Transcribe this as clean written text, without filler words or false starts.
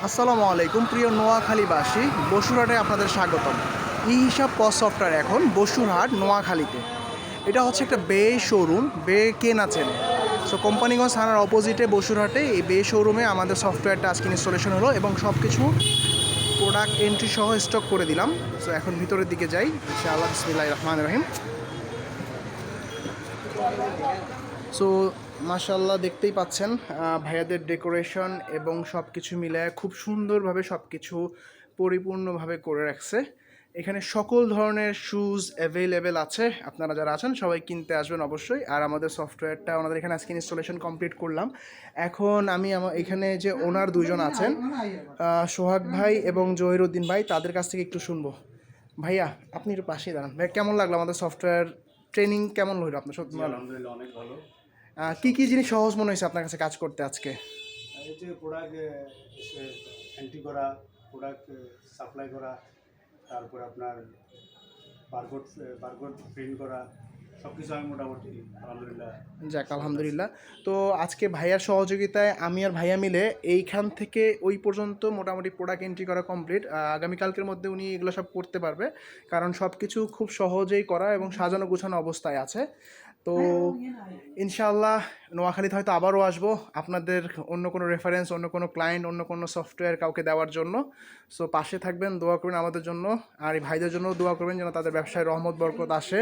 আসসালামু আলাইকুম প্রিয় নোয়াখালীবাসী, বসুরহাটে আপনাদের স্বাগতম। ই হিসাব পস সফটওয়্যার এখন বসুরহাট নোয়াখালীতে। এটা হচ্ছে একটা বে শোরুম, বে কে না চেনে। সো কোম্পানিগঞ্জ থানার অপোজিটে বসুরহাটে এই বে শোরুমে আমাদের সফটওয়্যারটা আজকে ইনস্টলেশন হলো এবং সব কিছু প্রোডাক্ট এন্ট্রি সহ স্টক করে দিলাম। সো এখন ভিতরের দিকে যাই ইনশাআল্লাহ। বিসমিল্লাহির রহমানির রহিম। সো মাশাআল্লাহ দেখতেই পাচ্ছেন ভাইয়াদের ডেকোরেশন এবং সব কিছু মিলায় খুব সুন্দরভাবে সব কিছু পরিপূর্ণভাবে করে রাখছে। এখানে সকল ধরনের শ্যুজ অ্যাভেলেবেল আছে। আপনারা যারা আছেন সবাই কিনতে আসবেন অবশ্যই। আর আমাদের সফটওয়্যারটা ওনাদের এখানে আজকে ইনস্টলেশন কমপ্লিট করলাম। এখন আমি এখানে যে ওনার দুজন আছেন, সোহাগ ভাই এবং জহিরুদ্দিন ভাই, তাদের কাছ থেকে একটু শুনবো। ভাইয়া আপনি একটু পাশেই দাঁড়ান। ভাই কেমন লাগলো আমাদের সফটওয়্যার ট্রেনিং? কেমন হলো আপনার? সত্যি জি, ভালো? আলহামদুলিল্লাহ অনেক ভালো। কি কি সবকিছু জিনিস সহজ মনে হয়েছে আপনার কাছে কাজ করতে আজকে? এই যে প্রোডাক্ট এন্ট্রি করা, প্রোডাক্ট সাপ্লাই করা, তারপরে আপনার বারকোড বারকোড প্রিন্ট করা, সবকিছু আমি মোটামুটি আলহামদুলিল্লাহ যাক সফল আছি। আলহামদুলিল্লাহ। তো আজকে ভাইয়ার সহযোগিতায় আমি আর ভাইয়া মিলে এইখান থেকে ওই পর্যন্ত মোটামুটি প্রোডাক্ট এন্ট্রি করা কমপ্লিট। আগামীকালকের মধ্যে উনি এগুলো সব করতে পারবে, কারণ সব কিছু খুব সহজেই করা এবং সাজানো গোছানো অবস্থায় আছে। তো ইনশাআল্লাহ নোয়াখালীতে হয়তো আবারও আসবো আপনাদের অন্য কোনো রেফারেন্স, অন্য কোনো ক্লায়েন্ট, অন্য কোনো সফটওয়্যার কাউকে দেওয়ার জন্য। সো পাশে থাকবেন, দোয়া করবেন আমাদের জন্য, আর এই ভাইদের জন্য দোয়া করবেন যেন তাদের ব্যবসায় রহমত বরকত আসে।